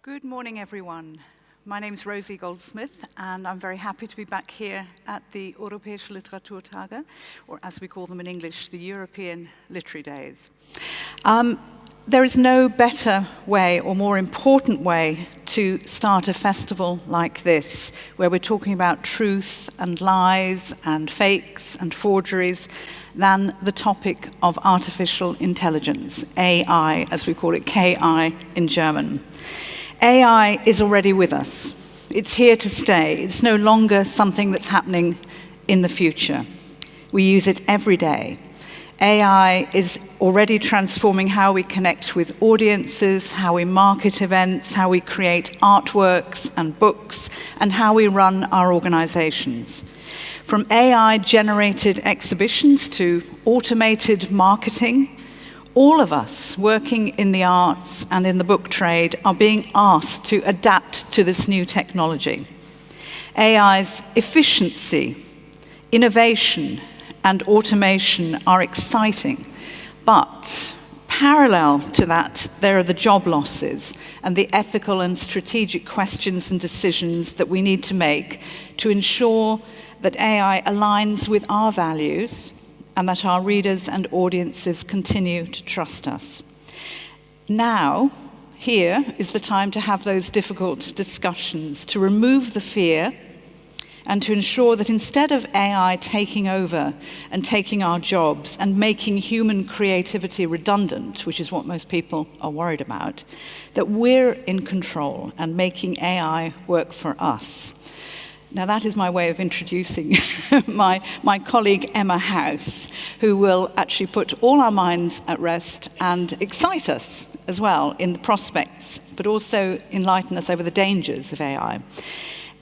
Good morning, everyone. My name is Rosie Goldsmith, and I'm very happy to be back here at the Europäische Literaturtage, or as we call them in English, the European Literary Days. There is no better way or more important way to start a festival like this, where we're talking about truth and lies and fakes and forgeries, than the topic of artificial intelligence, AI, as we call it, KI in German. AI is already with us. It's here to stay. It's no longer something that's happening in the future. We use it every day. AI is already transforming how we connect with audiences, how we market events, how we create artworks and books, and how we run our organizations. From AI-generated exhibitions to automated marketing, all of us working in the arts and in the book trade are being asked to adapt to this new technology. AI's efficiency, innovation, and automation are exciting, but parallel to that, there are the job losses and the ethical and strategic questions and decisions that we need to make to ensure that AI aligns with our values and that our readers and audiences continue to trust us. Now, here is the time to have those difficult discussions, to remove the fear, and to ensure that instead of AI taking over and taking our jobs and making human creativity redundant, which is what most people are worried about, that we're in control and making AI work for us. Now that is my way of introducing my colleague Emma House, who will actually put all our minds at rest and excite us as well in the prospects, but also enlighten us over the dangers of AI.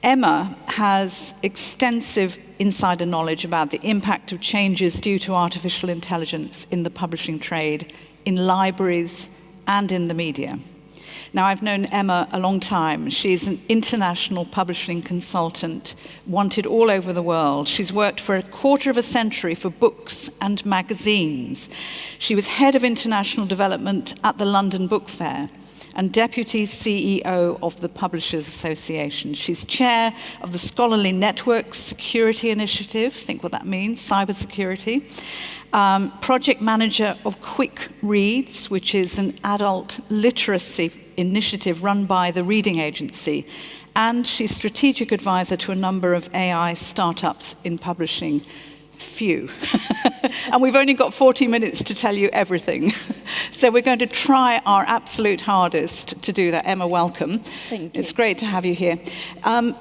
Emma has extensive insider knowledge about the impact of changes due to artificial intelligence in the publishing trade, in libraries, and in the media. Now, I've known Emma a long time. She's an international publishing consultant, wanted all over the world. She's worked for a quarter of a century for books and magazines. She was head of international development at the London Book Fair and deputy CEO of the Publishers Association. She's chair of the Scholarly Networks Security Initiative, think what that means, cybersecurity. Project manager of Quick Reads, which is an adult literacy initiative run by the Reading Agency. And she's strategic advisor to a number of AI startups in publishing. Few. And we've only got 40 minutes to tell you everything. So we're going to try our absolute hardest to do that. Emma, welcome. Thank you. It's great to have you here.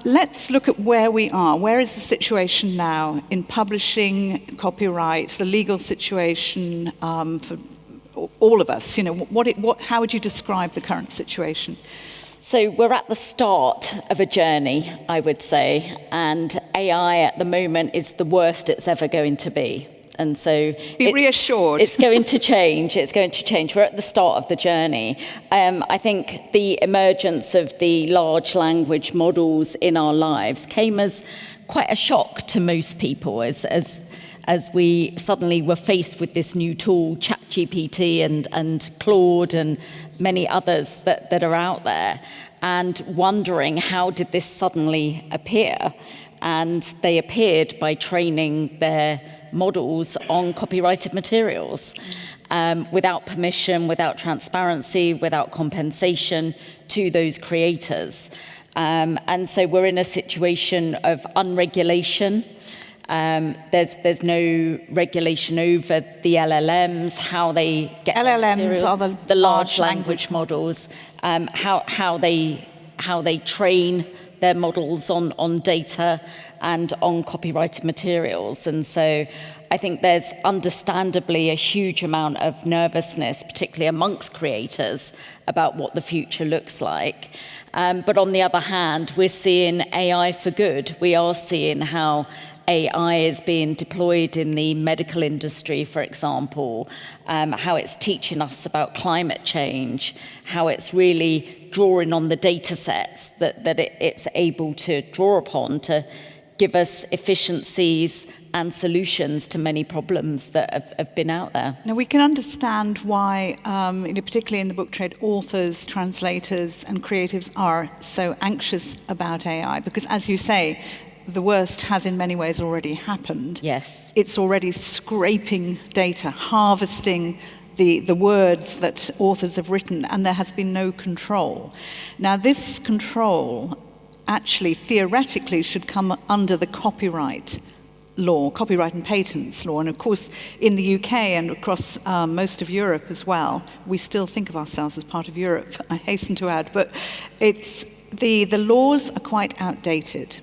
Let's look at where we are. Where is the situation now in publishing, copyright, the legal situation for all of us? You know, how would you describe the current situation? So we're at the start of a journey, I would say, and AI at the moment is the worst it's ever going to be. And so be reassured. It's going to change. It's going to change. We're at the start of the journey. I think the emergence of the large language models in our lives came as quite a shock to most people as we suddenly were faced with this new tool, ChatGPT and Claude and many others that are out there, and wondering how did this suddenly appear? And they appeared by training their models on copyrighted materials without permission, without transparency, without compensation to those creators. And so we're in a situation of unregulation. There's no regulation over the LLMs, how they get LLMs are the large language models, how they train their models on data and on copyrighted materials. And so I think there's understandably a huge amount of nervousness, particularly amongst creators, about what the future looks like. But on the other hand, we're seeing AI for good. We are seeing how AI is being deployed in the medical industry, for example, how it's teaching us about climate change, how it's really drawing on the data sets that it's able to draw upon to give us efficiencies and solutions to many problems that have been out there. Now, we can understand why, particularly in the book trade, authors, translators, and creatives are so anxious about AI, because, as you say, the worst has in many ways already happened. Yes. It's already scraping data, harvesting the words that authors have written, and there has been no control. Now, this control actually theoretically should come under the copyright law, copyright and patents law. And of course, in the UK and across most of Europe as well, we still think of ourselves as part of Europe, I hasten to add, but it's the laws are quite outdated.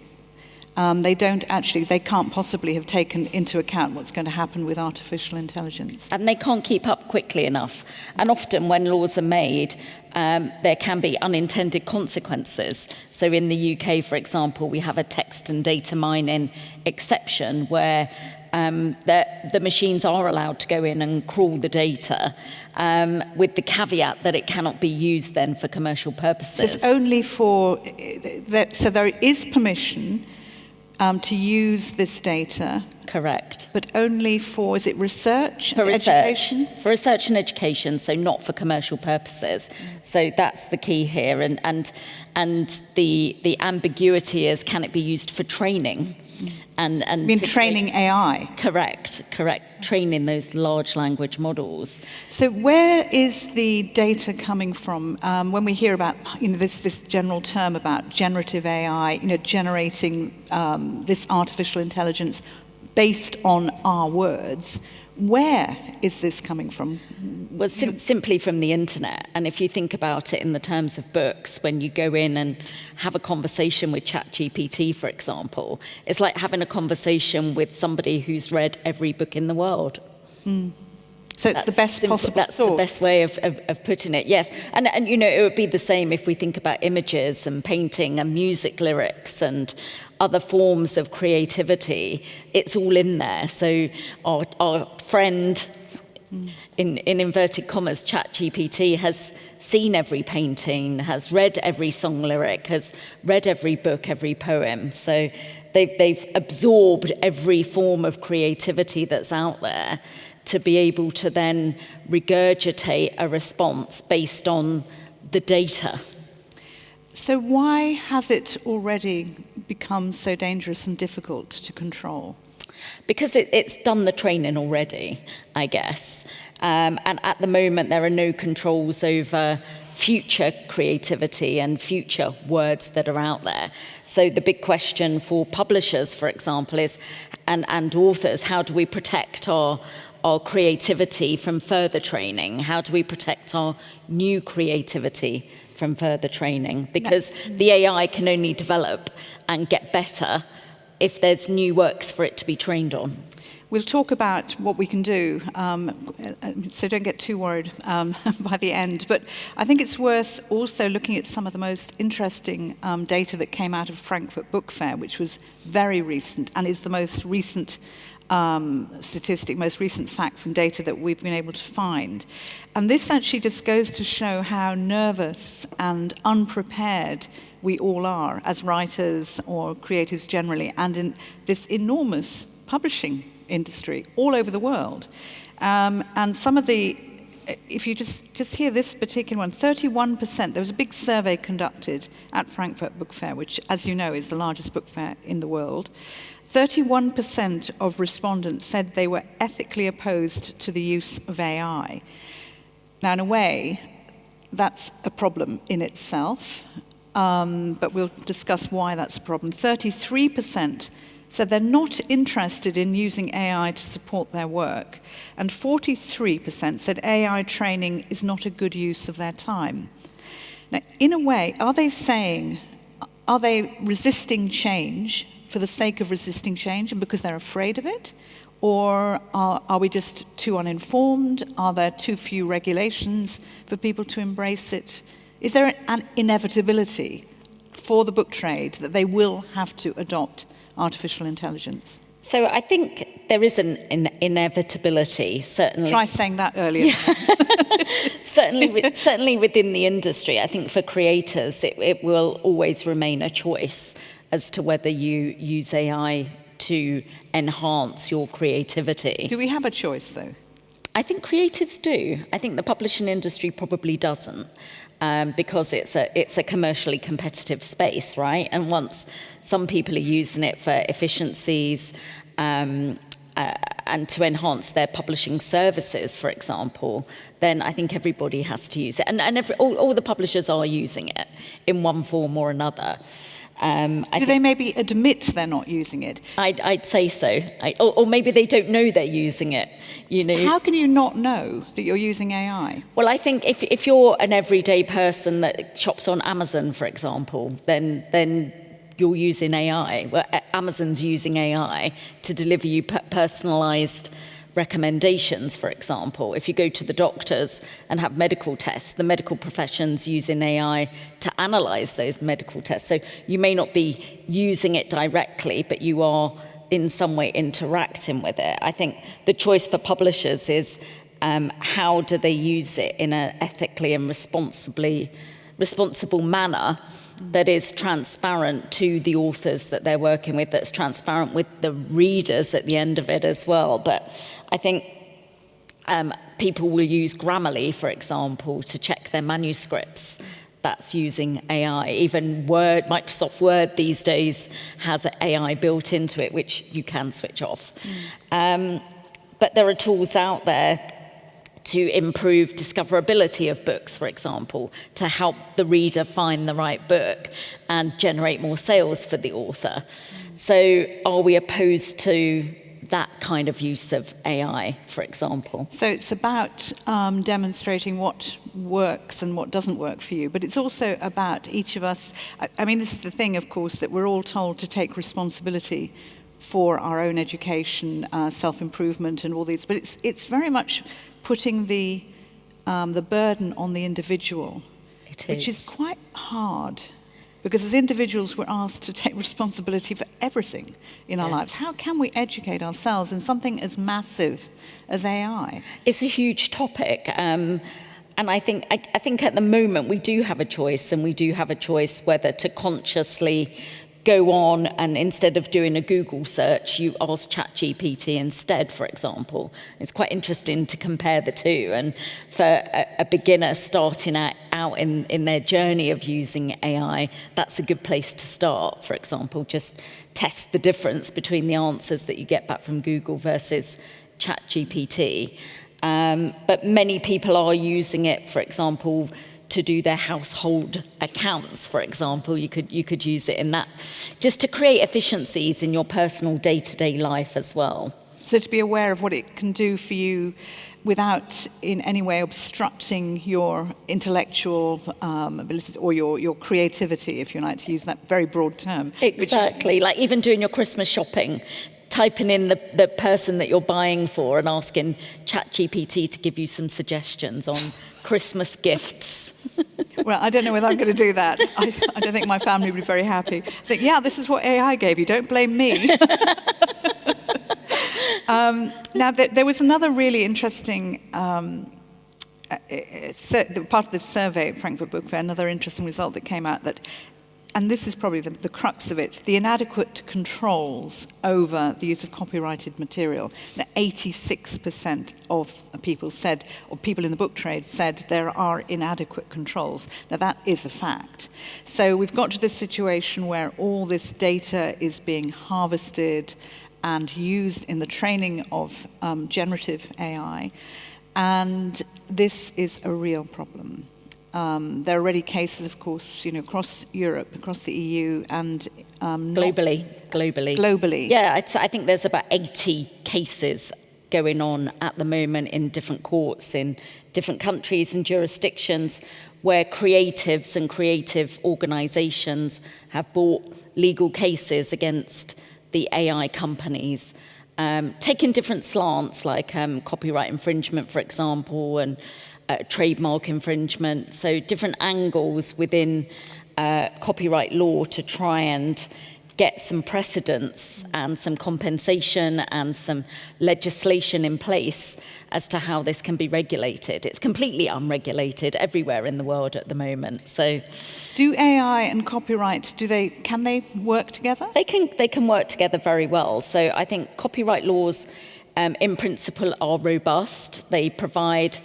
They can't possibly have taken into account what's going to happen with artificial intelligence. And they can't keep up quickly enough. And often when laws are made, there can be unintended consequences. So in the UK, for example, we have a text and data mining exception where the machines are allowed to go in and crawl the data with the caveat that it cannot be used then for commercial purposes. So it's only for, so there is permission to use this data. Correct. But only for, is it research and education? Education? For research and education, so not for commercial purposes. So that's the key here. And the ambiguity is, can it be used for training? And I mean, training AI. Correct. Training those large language models. So where is the data coming from? When we hear about this general term about generative AI, generating this artificial intelligence based on our words, where is this coming from? Well, simply from the internet. And if you think about it in the terms of books, when you go in and have a conversation with ChatGPT, for example, it's like having a conversation with somebody who's read every book in the world. So it's the best possible source. The best way of putting it, yes. And it would be the same if we think about images and painting and music lyrics and other forms of creativity. It's all in there. So our friend, in inverted commas, ChatGPT, has seen every painting, has read every song lyric, has read every book, every poem. So they've absorbed every form of creativity that's out there to be able to then regurgitate a response based on the data. So why has it already become so dangerous and difficult to control? Because it's done the training already, I guess. And at the moment, there are no controls over future creativity and future words that are out there. So the big question for publishers, for example, is, and authors, how do we protect our creativity from further training? How do we protect our new creativity from further training? Because the AI can only develop and get better if there's new works for it to be trained on. We'll talk about what we can do, so don't get too worried by the end. But I think it's worth also looking at some of the most interesting data that came out of Frankfurt Book Fair, which was very recent and is the most recent most recent facts and data that we've been able to find. And this actually just goes to show how nervous and unprepared we all are as writers or creatives generally, and in this enormous publishing industry all over the world. And some of the, if you just hear this particular one, 31%, there was a big survey conducted at Frankfurt Book Fair, which, as you know, is the largest book fair in the world. 31% of respondents said they were ethically opposed to the use of AI. Now, in a way, that's a problem in itself, but we'll discuss why that's a problem. 33% said they're not interested in using AI to support their work, and 43% said AI training is not a good use of their time. Now, in a way, are they resisting change for the sake of resisting change and because they're afraid of it? Or are we just too uninformed? Are there too few regulations for people to embrace it? Is there an inevitability for the book trade that they will have to adopt artificial intelligence? So I think there is an inevitability, certainly. Try saying that earlier. Certainly within the industry. I think for creators, it will always remain a choice. as to whether you use AI to enhance your creativity. Do we have a choice, though? I think creatives do. I think the publishing industry probably doesn't, because it's a commercially competitive space, right? And once some people are using it for efficiencies and to enhance their publishing services, for example, then I think everybody has to use it. And all the publishers are using it in one form or another. Do they maybe admit they're not using it? I'd say so. Or maybe they don't know they're using it. You know. How can you not know that you're using AI? Well, I think if you're an everyday person that shops on Amazon, for example, then you're using AI. Well, Amazon's using AI to deliver you personalised recommendations, for example. If you go to the doctors and have medical tests, the medical profession's using AI to analyse those medical tests. So you may not be using it directly, but you are in some way interacting with it. I think the choice for publishers is how do they use it in an ethically and responsible manner that is transparent to the authors that they're working with, that's transparent with the readers at the end of it as well. But I think people will use Grammarly, for example, to check their manuscripts. That's using AI. Even Microsoft Word these days has AI built into it, which you can switch off. But there are tools out there to improve discoverability of books, for example, to help the reader find the right book and generate more sales for the author. So are we opposed to that kind of use of AI, for example? So it's about demonstrating what works and what doesn't work for you, but it's also about each of us. I mean, this is the thing, of course, that we're all told to take responsibility for our own education, self-improvement and all these, but it's very much putting the burden on the individual, which is quite hard, because as individuals we're asked to take responsibility for everything in our lives. How can we educate ourselves in something as massive as AI? It's a huge topic, and I think at the moment we do have a choice, and we do have a choice whether to consciously go on and instead of doing a Google search, you ask ChatGPT instead, for example. It's quite interesting to compare the two. And for a beginner starting out in their journey of using AI, that's a good place to start, for example. Just test the difference between the answers that you get back from Google versus ChatGPT. But many people are using it, for example, to do their household accounts, for example. You could use it in that, just to create efficiencies in your personal day-to-day life as well. So to be aware of what it can do for you without in any way obstructing your intellectual abilities or your creativity, if you like to use that very broad term. Exactly, like even doing your Christmas shopping, typing in the person that you're buying for and asking ChatGPT to give you some suggestions on Christmas gifts. Well, I don't know whether I'm going to do that. I don't think my family would be very happy. So, yeah, this is what AI gave you. Don't blame me. Now, there was another really interesting part of the survey at Frankfurt Book Fair, another interesting result that came out that, and this is probably the crux of it, the inadequate controls over the use of copyrighted material. That 86% of people said, or people in the book trade said, there are inadequate controls. Now that is a fact. So we've got to this situation where all this data is being harvested and used in the training of generative AI, and this is a real problem. There are already cases, of course, across Europe, across the EU, and globally. Yeah, I think there's about 80 cases going on at the moment in different courts in different countries and jurisdictions where creatives and creative organisations have brought legal cases against the AI companies, taking different slants like copyright infringement, for example, and trademark infringement, so different angles within copyright law to try and get some precedents and some compensation and some legislation in place as to how this can be regulated. It's completely unregulated everywhere in the world at the moment. So, do AI and copyright, can they work together? They can work together very well. So I think copyright laws, in principle, are robust. They provide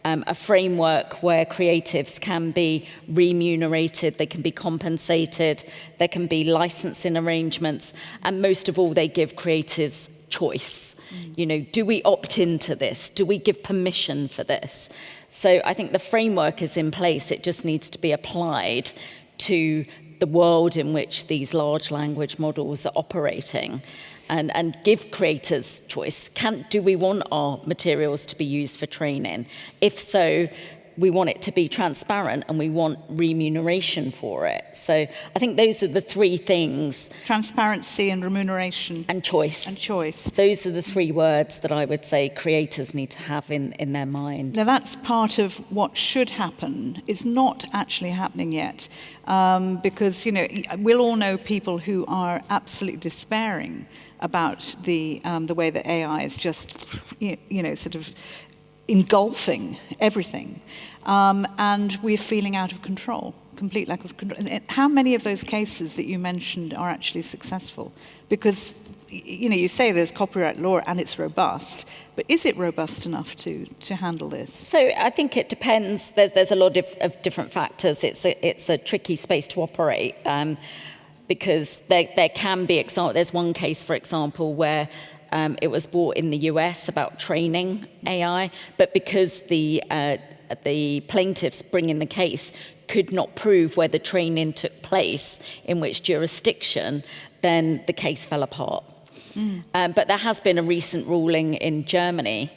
a framework where creatives can be remunerated, they can be compensated, there can be licensing arrangements, and most of all, they give creators choice. You know, do we opt into this? Do we give permission for this? So I think the framework is in place. It just needs to be applied to the world in which these large language models are operating. And give creators choice. Do we want our materials to be used for training? If so, we want it to be transparent and we want remuneration for it. So I think those are the three things. Transparency and remuneration. And choice. And choice. Those are the three words that I would say creators need to have in their mind. Now that's part of what should happen. It's not actually happening yet. Because, you know, we'll all know people who are absolutely despairing about the way that AI is just, you know, sort of engulfing everything, and we're feeling out of control, complete lack of control. And how many of those cases that you mentioned are actually successful? Because, you know, you say there's copyright law and it's robust, but is it robust enough to handle this? So I think it depends. There's a lot of different factors. It's a tricky space to operate. Because there can be examples. There's one case, for example, where it was brought in the US about training AI, but because the plaintiffs bringing the case could not prove where the training took place, in which jurisdiction, then the case fell apart. But there has been a recent ruling in Germany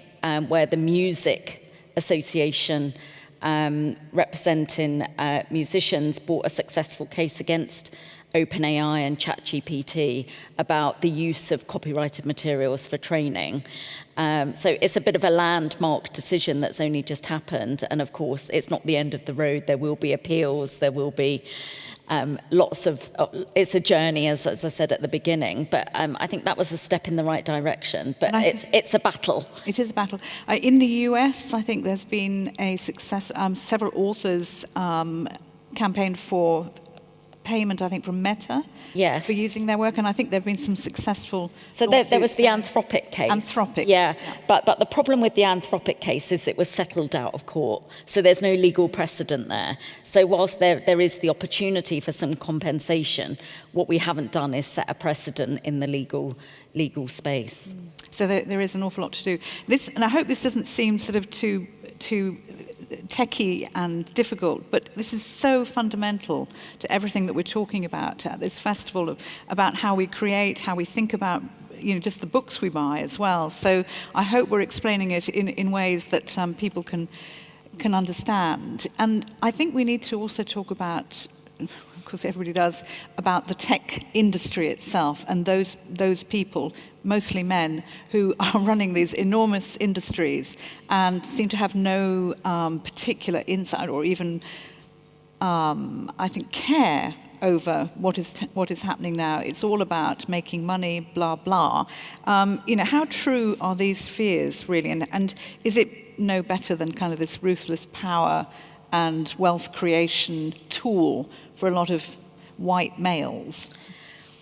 where the Music Association representing musicians brought a successful case against OpenAI and ChatGPT about the use of copyrighted materials for training. So it's a bit of a landmark decision that's only just happened. And of course, it's not the end of the road. There will be appeals. There will be lots of, it's a journey, as I said at the beginning. But I think that was a step in the right direction. But it's a battle. It is a battle. In the US, I think there's been a success. Several authors campaigned for payment, I think, from Meta, yes, for using their work, and I think there have been some successful. So there was the Anthropic case. Anthropic, yeah. But the problem with the Anthropic case is it was settled out of court, so there's no legal precedent there. So whilst there is the opportunity for some compensation, what we haven't done is set a precedent in the legal space. So there is an awful lot to do. This, and I hope this doesn't seem sort of too techie and difficult, but this is so fundamental to everything that we're talking about at this festival, about how we create, how we think about, you know, just the books we buy as well. So I hope we're explaining it in ways that people can understand. And I think we need to also talk about, of course everybody does, about the tech industry itself and those people, mostly men, who are running these enormous industries and seem to have no particular insight or even, I think, care over what is happening now. It's all about making money, blah, blah. You know, how true are these fears, really? And is it no better than kind of this ruthless power and wealth creation tool for a lot of white males?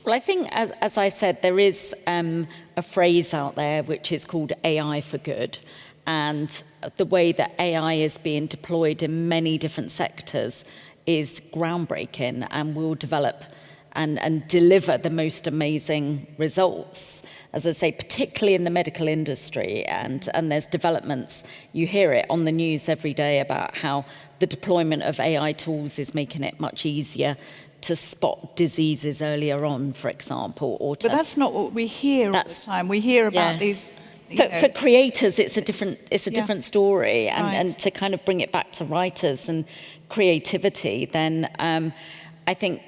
Well, I think, as I said, there is a phrase out there which is called AI for good. And the way that AI is being deployed in many different sectors is groundbreaking and will develop and deliver the most amazing results. As I say, particularly in the medical industry, and there's developments. You hear it on the news every day about how the deployment of AI tools is making it much easier to spot diseases earlier on, for example. But that's not what we hear all the time. We hear about these. For creators, it's a different story, and to kind of bring it back to writers and creativity, then I think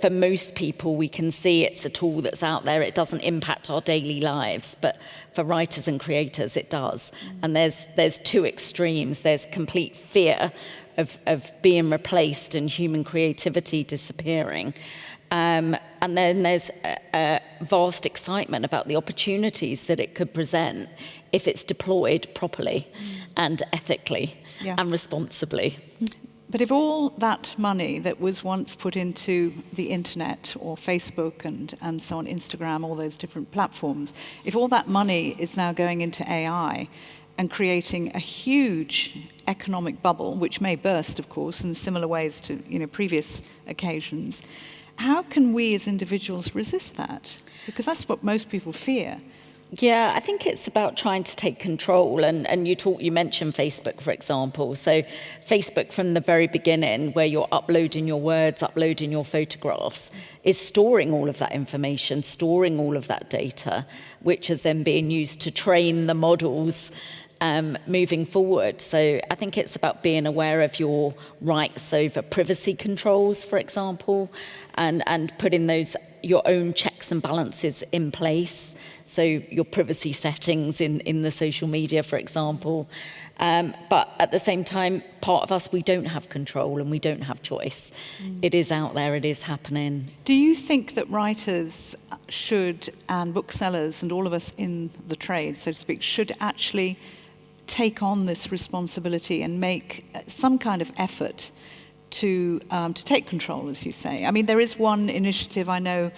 for most people, we can see it's a tool that's out there. It doesn't impact our daily lives, but for writers and creators, it does. And there's two extremes. There's complete fear of being replaced and human creativity disappearing. And then there's a vast excitement about the opportunities that it could present if it's deployed properly and ethically and responsibly. But if all that money that was once put into the internet or Facebook and so on, Instagram, all those different platforms, if all that money is now going into AI and creating a huge economic bubble, which may burst, of course, in similar ways to previous occasions, how can we as individuals resist that? Because that's what most people fear. Yeah, I think it's about trying to take control. And you mentioned Facebook, for example. So Facebook from the very beginning, where you're uploading your words, uploading your photographs, is storing all of that information, storing all of that data, which is then being used to train the models moving forward. So I think it's about being aware of your rights over privacy controls, for example, and putting your own checks and balances in place. So your privacy settings in the social media, for example. But at the same time, part of us, we don't have control and we don't have choice. It is out there, it is happening. Do you think that writers should, and booksellers and all of us in the trade, so to speak, should actually take on this responsibility and make some kind of effort to take control, as you say? I mean, there is one initiative I know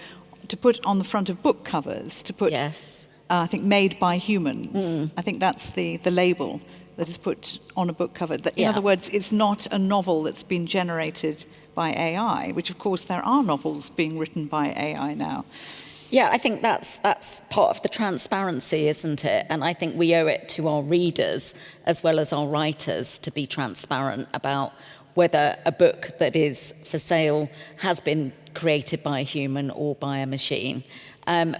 to put on the front of book covers, to put, I think, made by humans. I think that's the label that is put on a book cover. In other words, it's not a novel that's been generated by AI, which, of course, there are novels being written by AI now. Yeah, I think that's part of the transparency, isn't it? And I think we owe it to our readers as well as our writers to be transparent about whether a book that is for sale has been created by a human or by a machine.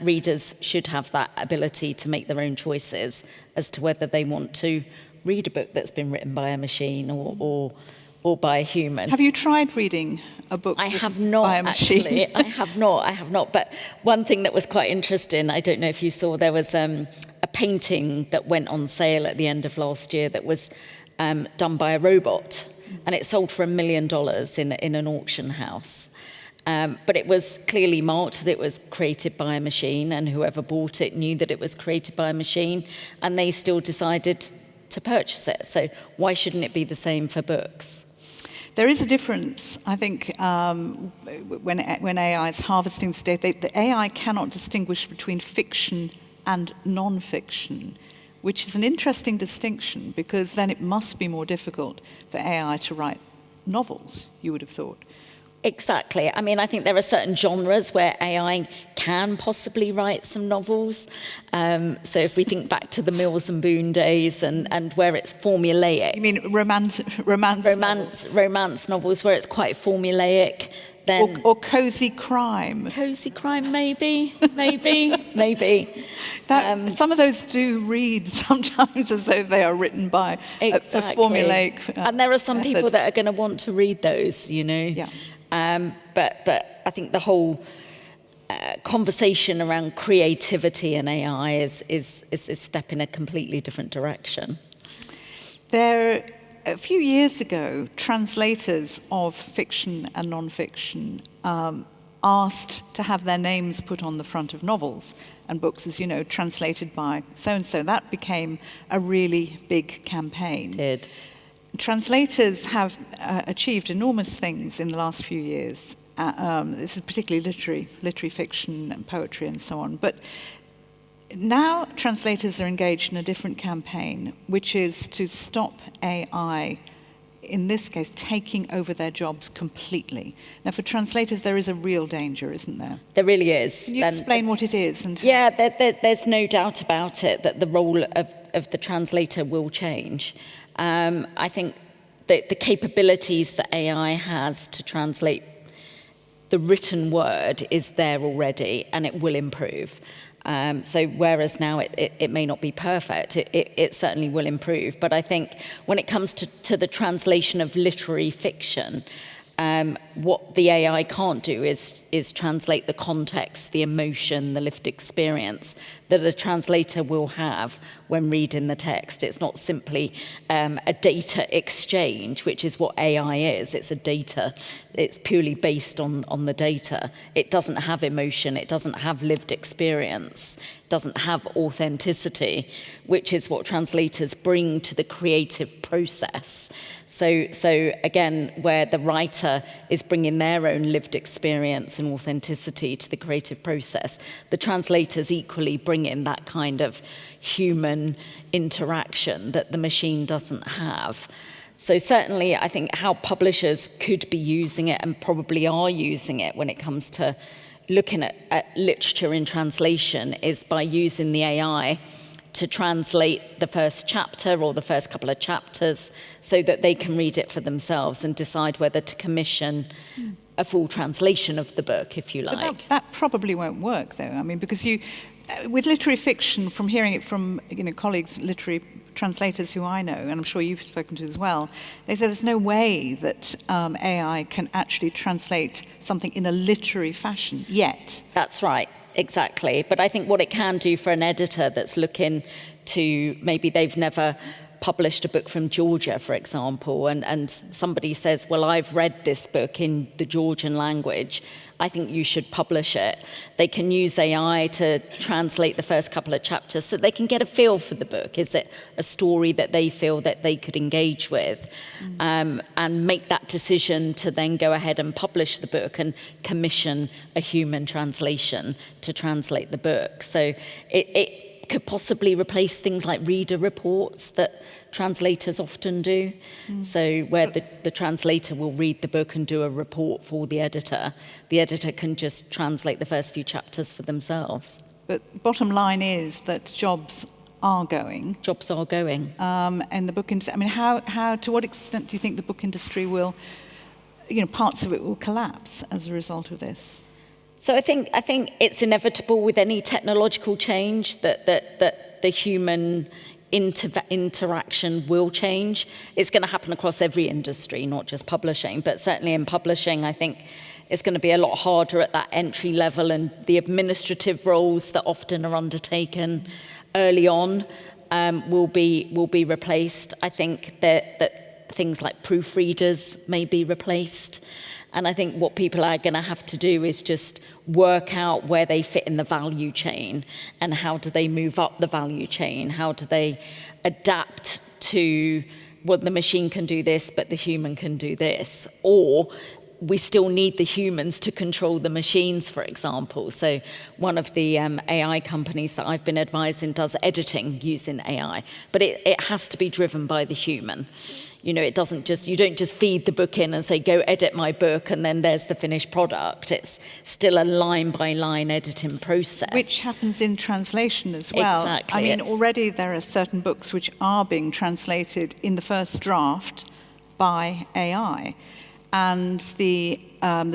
Readers should have that ability to make their own choices as to whether they want to read a book that's been written by a machine or by a human. Have you tried reading a book I have not, by a machine? Actually. I have not. But one thing that was quite interesting, I don't know if you saw, there was a painting that went on sale at the end of last year that was done by a robot. And it sold for $1 million in an auction house. But it was clearly marked that it was created by a machine, and whoever bought it knew that it was created by a machine, and they still decided to purchase it. So why shouldn't it be the same for books? There is a difference, I think, when AI is harvesting this data. The AI cannot distinguish between fiction and non-fiction, which is an interesting distinction, because then it must be more difficult for AI to write novels, you would have thought. Exactly. I mean, I think there are certain genres where AI can possibly write some novels. So if we think back to the Mills and Boon days and where it's formulaic. You mean romance novels where it's quite formulaic. Then or cozy crime. Cozy crime, maybe. Some of those do read sometimes as though they are written by a formulaic and there are some method. people that are going to want to read those, Yeah. But I think the whole conversation around creativity and AI is a step in a completely different direction. A few years ago, translators of fiction and non-fiction asked to have their names put on the front of novels and books, as you know, translated by so-and-so. That became a really big campaign. It did. Translators have achieved enormous things in the last few years. This is particularly literary fiction and poetry and so on. But now translators are engaged in a different campaign, which is to stop AI, in this case, taking over their jobs completely. Now, for translators, there is a real danger, isn't there? There really is. Can you explain what it is? And yeah, there's no doubt about it that the role of the translator will change. I think that the capabilities that AI has to translate the written word is there already, and it will improve. So whereas now it may not be perfect, it certainly will improve. But I think when it comes to the translation of literary fiction, What the AI can't do is translate the context, the emotion, the lived experience that a translator will have when reading the text. It's not simply a data exchange, which is what AI is. It's a data. It's purely based on the data. It doesn't have emotion. It doesn't have lived experience. It doesn't have authenticity, which is what translators bring to the creative process. So again, where the writer is bringing their own lived experience and authenticity to the creative process, the translators equally bring in that kind of human interaction that the machine doesn't have. So certainly, I think how publishers could be using it, and probably are using it when it comes to looking at literature in translation, is by using the AI to translate the first chapter or the first couple of chapters so that they can read it for themselves and decide whether to commission a full translation of the book, if you like. But that probably won't work, though. I mean, because with literary fiction, from hearing it from colleagues, literary translators who I know, and I'm sure you've spoken to as well, they say there's no way that AI can actually translate something in a literary fashion yet. That's right. Exactly. But I think what it can do for an editor that's looking to, maybe they've never published a book from Georgia, for example, and somebody says, well, I've read this book in the Georgian language, I think you should publish it. They can use AI to translate the first couple of chapters so they can get a feel for the book. Is it a story that they feel that they could engage with? And make that decision to then go ahead and publish the book and commission a human translation to translate the book. So it could possibly replace things like reader reports that translators often do. So where the translator will read the book and do a report for the editor can just translate the first few chapters for themselves. But bottom line is that jobs are going. Jobs are going. And the book industry, I mean, how to what extent do you think the book industry will, parts of it will collapse as a result of this? So I think it's inevitable with any technological change that the human interaction will change. It's going to happen across every industry, not just publishing, but certainly in publishing, I think it's going to be a lot harder at that entry level, and the administrative roles that often are undertaken early on will be replaced. I think that things like proofreaders may be replaced. And I think what people are going to have to do is just work out where they fit in the value chain and how do they move up the value chain? How do they adapt to, well, the machine can do this, but the human can do this? Or we still need the humans to control the machines, for example. So one of the AI companies that I've been advising does editing using AI, but it has to be driven by the human. It doesn't you don't just feed the book in and say, go edit my book, and then there's the finished product. It's still a line-by-line editing process. Which happens in translation as well. Exactly. I mean, already there are certain books which are being translated in the first draft by AI. And the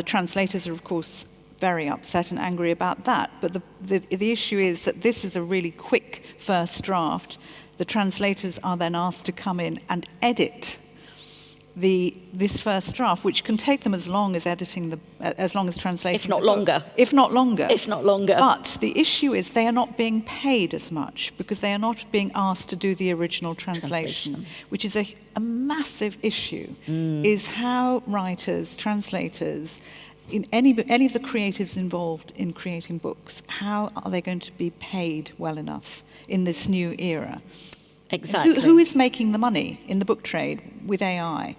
translators are, of course, very upset and angry about that. But the issue is that this is a really quick first draft. The translators are then asked to come in and edit this first draft, which can take them as long as translating. If not longer. If not longer. If not longer. But the issue is they are not being paid as much because they are not being asked to do the original translation. Which is a massive issue. Is how writers, translators, in any of the creatives involved in creating books, how are they going to be paid well enough in this new era? Exactly. Who is making the money in the book trade with AI?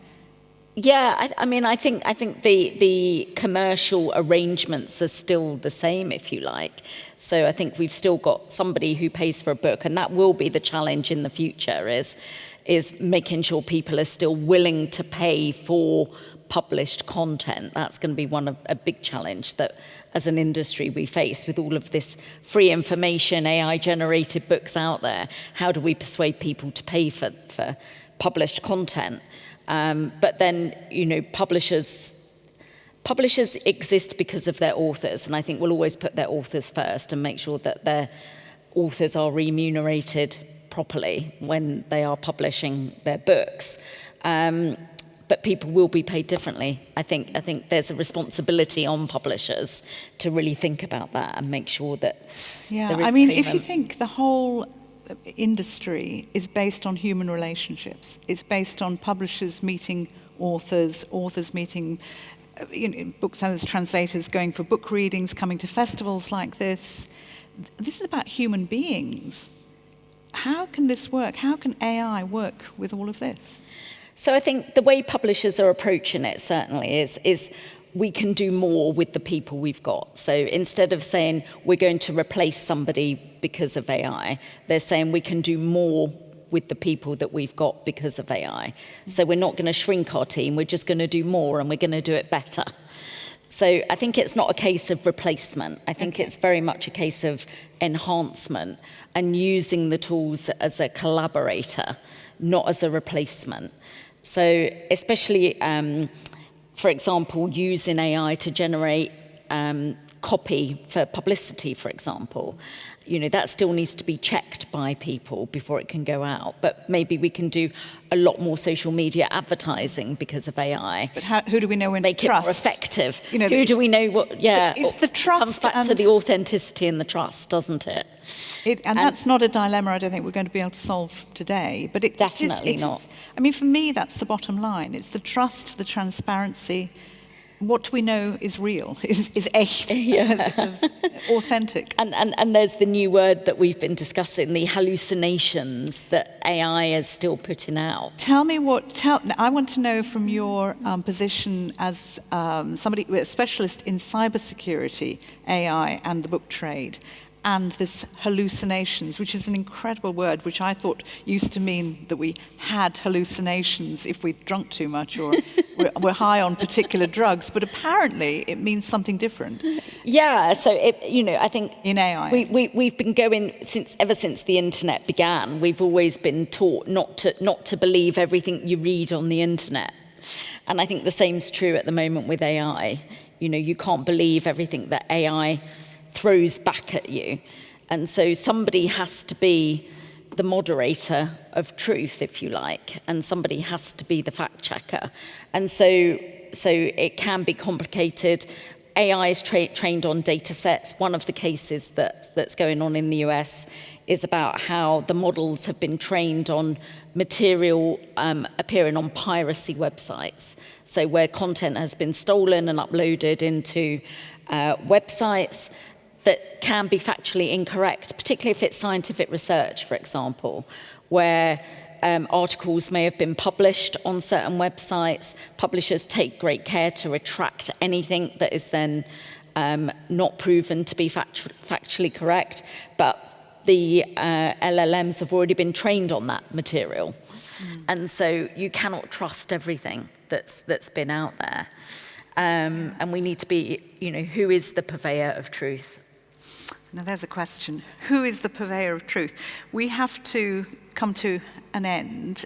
Yeah, I think the commercial arrangements are still the same, if you like. So I think we've still got somebody who pays for a book, and that will be the challenge in the future, is making sure people are still willing to pay for published content. That's going to be a big challenge that as an industry we face with all of this free information, AI generated books out there. How do we persuade people to pay for published content? But then, publishers exist because of their authors, and I think we'll always put their authors first and make sure that their authors are remunerated properly when they are publishing their books. but people will be paid differently. I think there's a responsibility on publishers to really think about that and make sure that there is I mean, payment. if you think the whole industry is based on human relationships, it's based on publishers meeting authors, authors meeting booksellers, translators, going for book readings, coming to festivals like this. This is about human beings. How can this work? How can AI work with all of this? So I think the way publishers are approaching it certainly is we can do more with the people we've got. So instead of saying we're going to replace somebody because of AI, they're saying we can do more with the people that we've got because of AI. So we're not going to shrink our team, we're just going to do more and we're going to do it better. So I think it's not a case of replacement. I think it's very much a case of enhancement and using the tools as a collaborator, not as a replacement. So especially, for example, using AI to generate copy for publicity, for example. That still needs to be checked by people before it can go out. But maybe we can do a lot more social media advertising because of AI. But who do we know when to trust? Make it more effective. Who do we know what? Yeah, it's the trust. Comes back to the authenticity and the trust, doesn't it? And that's not a dilemma I don't think we're going to be able to solve today. But it definitely not. I mean, for me, that's the bottom line. It's the trust, the transparency. What we know is real, is echt, is authentic. And there's the new word that we've been discussing, the hallucinations that AI is still putting out. I want to know from your position as a specialist in cybersecurity, AI and the book trade, and this hallucinations, which is an incredible word, which I thought used to mean that we had hallucinations if we'd drunk too much or we're high on particular drugs, but apparently it means something different. Yeah, so I think in AI, we've been going ever since the internet began. We've always been taught not to believe everything you read on the internet, and I think the same's true at the moment with AI. You can't believe everything that AI throws back at you. And so somebody has to be the moderator of truth, if you like, and somebody has to be the fact checker. And so it can be complicated. AI is trained on data sets. One of the cases that's going on in the US is about how the models have been trained on material appearing on piracy websites. So where content has been stolen and uploaded into websites that can be factually incorrect, particularly if it's scientific research, for example, where articles may have been published on certain websites. Publishers take great care to retract anything that is then not proven to be factually correct, but the LLMs have already been trained on that material. And so you cannot trust everything that's been out there. And we need to be, who is the purveyor of truth? Now there's a question. Who is the purveyor of truth? We have to come to an end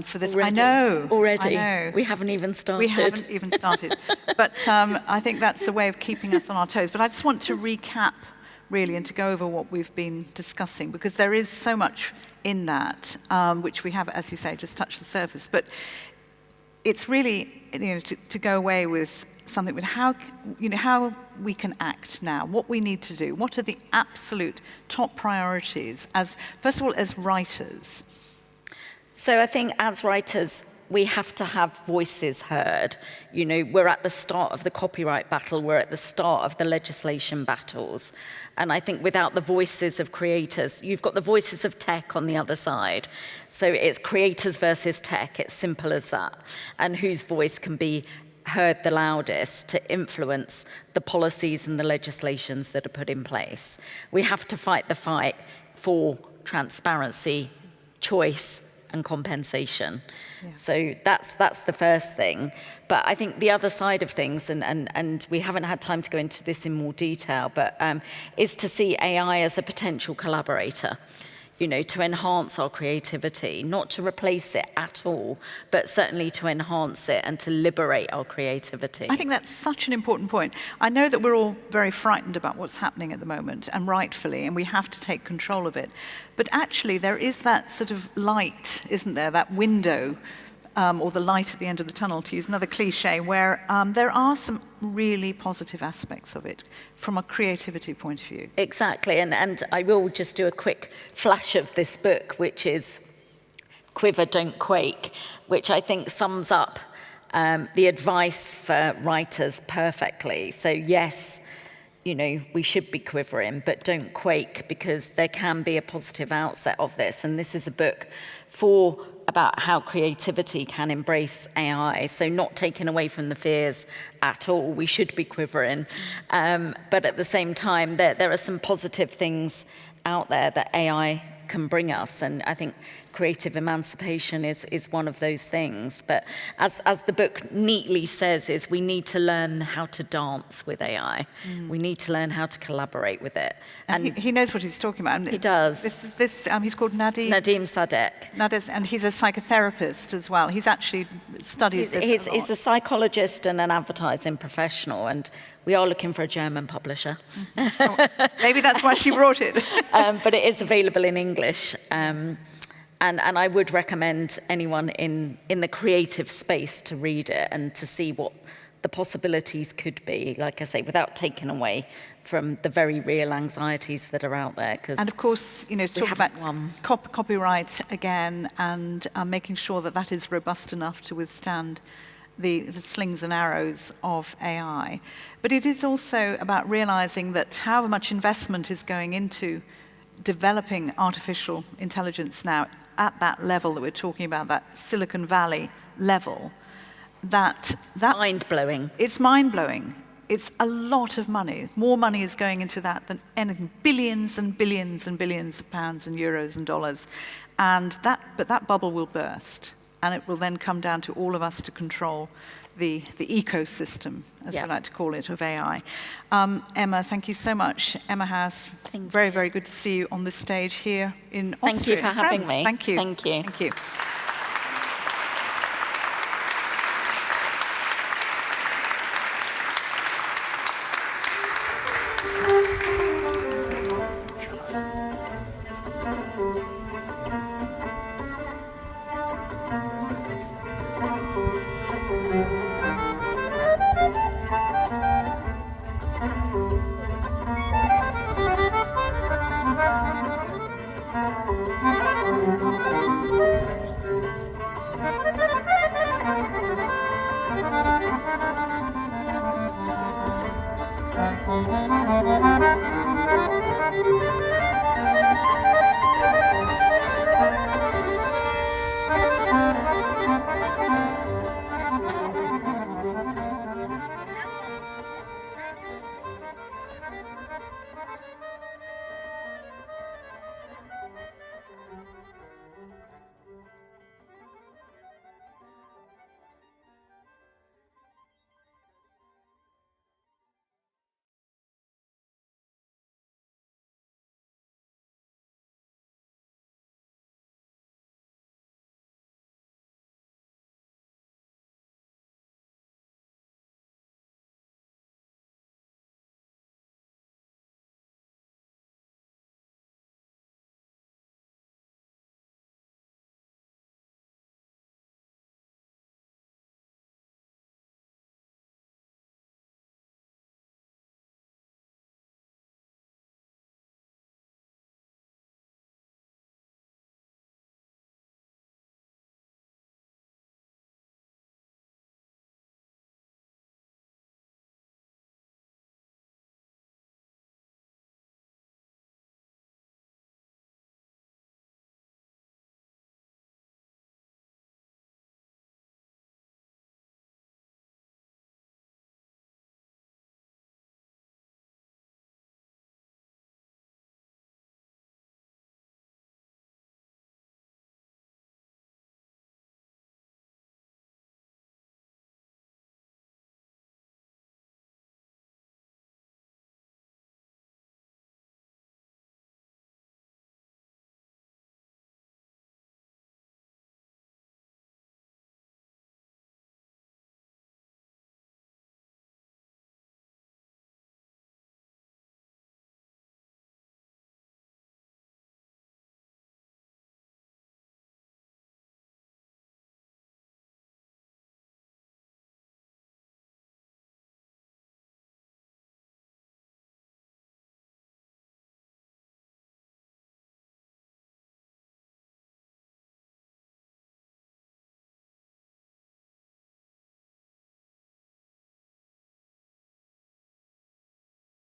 for this. Already. I know. We haven't even started. But I think that's a way of keeping us on our toes. But I just want to recap, really, and to go over what we've been discussing, because there is so much in that, which we have, as you say, just touched the surface. But it's really, to go away with something with how we can act now, what we need to do, what are the absolute top priorities first of all, as writers. So I think as writers, we have to have voices heard. We're at the start of the copyright battle, we're at the start of the legislation battles. And I think without the voices of creators, you've got the voices of tech on the other side. So it's creators versus tech, it's simple as that. And whose voice can be heard the loudest to influence the policies and the legislations that are put in place. We have to fight the fight for transparency, choice, and compensation. Yeah. So that's the first thing. But I think the other side of things, and we haven't had time to go into this in more detail, but is to see AI as a potential collaborator, to enhance our creativity, not to replace it at all, but certainly to enhance it and to liberate our creativity. I think that's such an important point. I know that we're all very frightened about what's happening at the moment, and rightfully, and we have to take control of it. But actually, there is that sort of light, isn't there, that window or the light at the end of the tunnel, to use another cliche, where there are some really positive aspects of it from a creativity point of view. Exactly, and I will just do a quick flash of this book, which is Quiver, Don't Quake, which I think sums up the advice for writers perfectly. So yes, we should be quivering, but don't quake, because there can be a positive outset of this. And this is a book about how creativity can embrace AI. So not taken away from the fears at all. We should be quivering. But at the same time, there are some positive things out there that AI can bring us. And I think creative emancipation is one of those things. But as the book neatly says, is we need to learn how to dance with AI. We need to learn how to collaborate with it. And he knows what he's talking about. He does. He's called Nadim Sadek. And he's a psychotherapist as well. He's actually studied this a lot. He's a psychologist and an advertising professional, and we are looking for a German publisher. Maybe that's why she brought it. But it is available in English. And I would recommend anyone in the creative space to read it and to see what the possibilities could be, like I say, without taking away from the very real anxieties that are out there. And of course, talk about copyright again, and making sure that is robust enough to withstand the slings and arrows of AI. But it is also about realizing that however much investment is going into developing artificial intelligence now at that level that we're talking about, that Silicon Valley level, that mind-blowing. It's mind-blowing. It's a lot of money. More money is going into that than anything. Billions and billions and billions of pounds and euros and dollars. But that bubble will burst, and it will then come down to all of us to control the ecosystem, as we like to call it, of AI. Emma, thank you so much. Emma House, very, very good to see you on this stage here in Austria. Thank you for having me. Thank you. Thank you. Thank you.